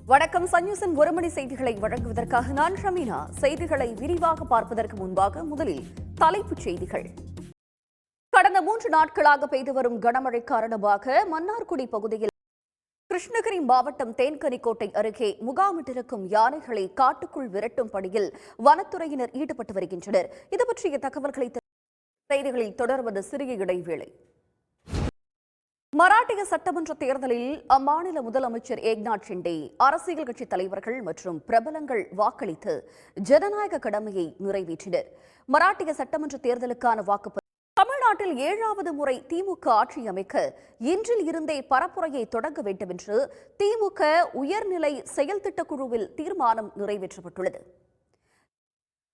வணக்கம். சன்யூஸின் ஒரு மணி செய்திகளை வழங்குவதற்காக நான் ஷமீனா. செய்திகளை விரிவாக பார்ப்பதற்கு முன்பாக முதலில் தலைப்புச் செய்திகள். கடந்த 3 நாட்களாக பெய்து வரும் கனமழை காரணமாக மன்னார்குடி பகுதியில் கிருஷ்ணகிரி மாவட்டம் தேன்கனிக்கோட்டை அருகே முகாமிட்டிருக்கும் யானைகளை காட்டுக்குள் விரட்டும் பணியில் வனத்துறையினர் ஈடுபட்டு வருகின்றனர். இது பற்றிய தகவல்களை செய்திகளில் தொடர்வது சிறிய இடைவேளை. மராட்டிய சட்டமன்ற தேர்தலில் அம்மாநில முதலமைச்சர் ஏக்நாத் ஷிண்டே அரசியல் கட்சித் தலைவர்கள் மற்றும் பிரபலங்கள் வாக்களித்து ஜனநாயக கடமையை நிறைவேற்றினர். மராட்டிய சட்டமன்ற தேர்தலுக்கான வாக்குப்பதிவு தமிழ்நாட்டில் 7வது முறை திமுக ஆட்சி அமைக்க இன்றில் இருந்தே பரப்புரையை தொடங்க வேண்டும் என்று திமுக உயர்நிலை செயல் திட்டக்குழுவில் தீர்மானம் நிறைவேற்றப்பட்டுள்ளது.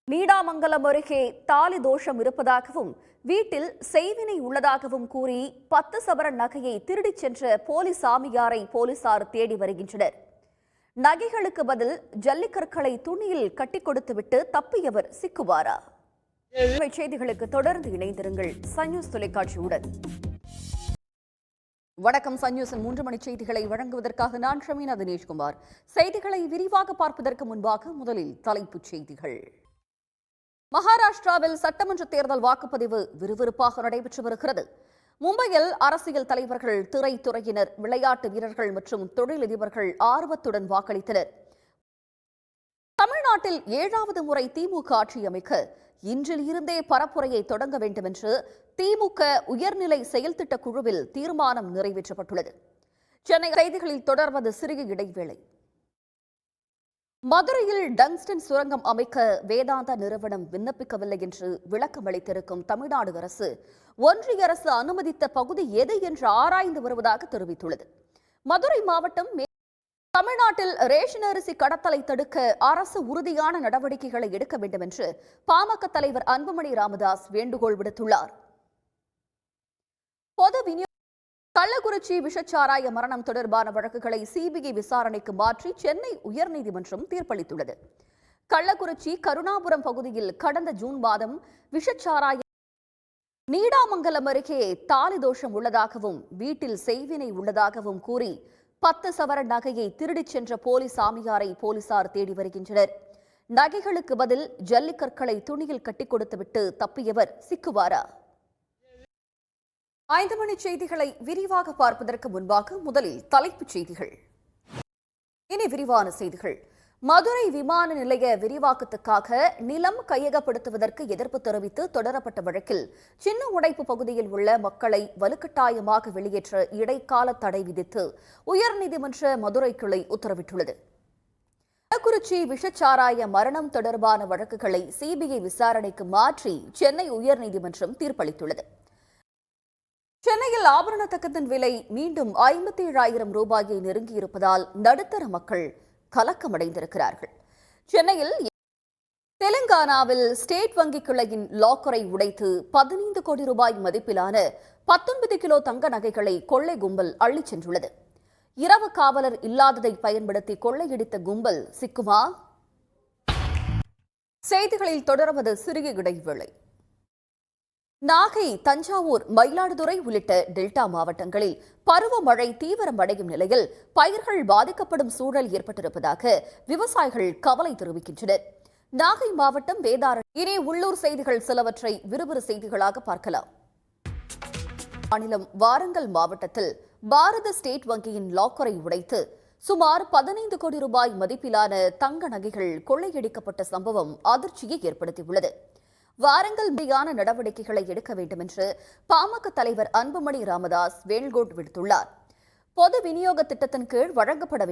நீடாமங்கலம் அருகே தாலி தோஷம் இருப்பதாகவும் வீட்டில் செய்வினை உள்ளதாகவும் கூறி 10 சவரன் நகையை திருடிச் சென்ற போலி சாமியாரை போலீசார் தேடி வருகின்றனர். நகைகளுக்கு பதில் ஜல்லிக்கற்களை துணியில் கட்டிக் கொடுத்துவிட்டு தப்பியவர் சிக்குவாரா? செய்திகளுக்கு தொடர்ந்து இணைந்திருங்கள் சன்யூஸ் தொலைக்காட்சியுடன். வணக்கம். சன்யூஸின் 3 மணி செய்திகளை வழங்குவதற்காக நான் ஷமீனா தினேஷ்குமார். செய்திகளை விரிவாக பார்ப்பதற்கு முன்பாக முதலில் தலைப்புச் செய்திகள். மகாராஷ்டிராவில் சட்டமன்ற தேர்தல் வாக்குப்பதிவு விறுவிறுப்பாக நடைபெற்று வருகிறது. மும்பையில் அரசியல் தலைவர்கள், திரைத்துறையினர், விளையாட்டு வீரர்கள் மற்றும் தொழிலதிபர்கள் ஆர்வத்துடன் வாக்களித்தனர். தமிழ்நாட்டில் 7வது முறை திமுக ஆட்சி அமைக்க இன்றில் இருந்தே பரப்புரையை தொடங்க வேண்டும் என்று திமுக உயர்நிலை செயல் திட்ட குழுவில் தீர்மானம் நிறைவேற்றப்பட்டுள்ளது. சென்னை செய்திகளில் தொடர்வது சிறிய இடைவேளை. மதுரையில் டங்ஸ்டன் சுரங்கம் அமைக்க வேதாந்தா நிறுவனம் விண்ணப்பிக்கவில்லை என்று விளக்கம் அளித்திருக்கும் தமிழ்நாடு அரசு ஒன்றிய அரசு அனுமதித்த பகுதி எது என்று ஆராய்ந்து வருவதாக தெரிவித்துள்ளது. மதுரை மாவட்டம் தமிழ்நாட்டில் ரேஷன் அரிசி கடத்தலை தடுக்க அரசு உறுதியான நடவடிக்கைகளை எடுக்க வேண்டும் என்று பாமக தலைவர் அன்புமணி ராமதாஸ் வேண்டுகோள் விடுத்துள்ளார். பொது கள்ளக்குறிச்சி விஷச்சாராய மரணம் தொடர்பான வழக்குகளை சிபிஐ விசாரணைக்கு மாற்றி சென்னை உயர்நீதிமன்றம் தீர்ப்பளித்துள்ளது. கள்ளக்குறிச்சி கருணாபுரம் பகுதியில் கடந்த ஜூன் மாதம் விஷச்சாராய நீடாமங்கலம் அருகே தாலி தோஷம் உள்ளதாகவும் வீட்டில் செய்வினை உள்ளதாகவும் கூறி 10 சவரன் நகையை திருடிச் சென்ற போலி சாமியாரை போலீசார் தேடி வருகின்றனர். நகைகளுக்கு பதில் ஜல்லிக்கற்களை துணியில் கட்டிக் கொடுத்துவிட்டு தப்பியவர் சிக்குவாரா? 5 மணி செய்திகளை விரிவாக பார்ப்பதற்கு முன்பாக முதலில் தலைப்புச் செய்திகள். இனி விரிவான செய்திகள். மதுரை விமான நிலைய விரிவாக்கத்துக்காக நிலம் கையகப்படுத்துவதற்கு எதிர்ப்பு தெரிவித்து தொடரப்பட்ட வழக்கில் சின்ன உடைப்பு பகுதியில் உள்ள மக்களை வலுக்கட்டாயமாக வெளியேற்ற இடைக்கால தடை விதித்து உயர்நீதிமன்ற மதுரை கிளை உத்தரவிட்டுள்ளது. கள்ளக்குறிச்சி விஷச்சாராய மரணம் தொடர்பான வழக்குகளை சிபிஐ விசாரணைக்கு மாற்றி சென்னை உயர்நீதிமன்றம் தீர்ப்பளித்துள்ளது. சென்னையில் ஆபரண தங்கத்தின் விலை மீண்டும் 57,000 ரூபாயை நெருங்கியிருப்பதால் நடுத்தர மக்கள் கலக்கமடைந்திருக்கிறார்கள். சென்னையில் தெலுங்கானாவில் ஸ்டேட் வங்கி கிளையின் லாக்கரை உடைத்து 15 கோடி ரூபாய் மதிப்பிலான 19 கிலோ தங்க நகைகளை கொள்ளை கும்பல் அள்ளிச் சென்றுள்ளது. இரவு காவலர் இல்லாததை பயன்படுத்தி கொள்ளையடித்த கும்பல் சிக்குமா? செய்திகளில் தொடர்வது சிறிய இடைவேளை. நாகை, தஞ்சாவூர், மயிலாடுதுறை உள்ளிட்ட டெல்டா மாவட்டங்களில் பருவமழை தீவிரமடையும் நிலையில் பயிர்கள் பாதிக்கப்படும் சூழல் ஏற்பட்டிருப்பதாக விவசாயிகள் கவலை தெரிவிக்கின்றனர். நாகை மாவட்டம் வேதாரண்யம். இனி உள்ளூர் செய்திகள் சிலவற்றை விறுவிறு செய்திகளாக பார்க்கலாம். மாநிலம் வாரங்கல் மாவட்டத்தில் பாரத ஸ்டேட் வங்கியின் லாக்கரை உடைத்து சுமார் 15 கோடி ரூபாய் மதிப்பிலான தங்க நகைகள் கொள்ளையடிக்கப்பட்ட சம்பவம் அதிர்ச்சியை ஏற்படுத்தியுள்ளது. வாரங்கல் மீதான நடவடிக்கைகளை எடுக்க வேண்டும் என்று பாமக தலைவர் அன்புமணி ராமதாஸ் வேண்டுகோள் விடுத்துள்ளார். பொது விநியோக திட்டத்தின் கீழ் வழங்கப்பட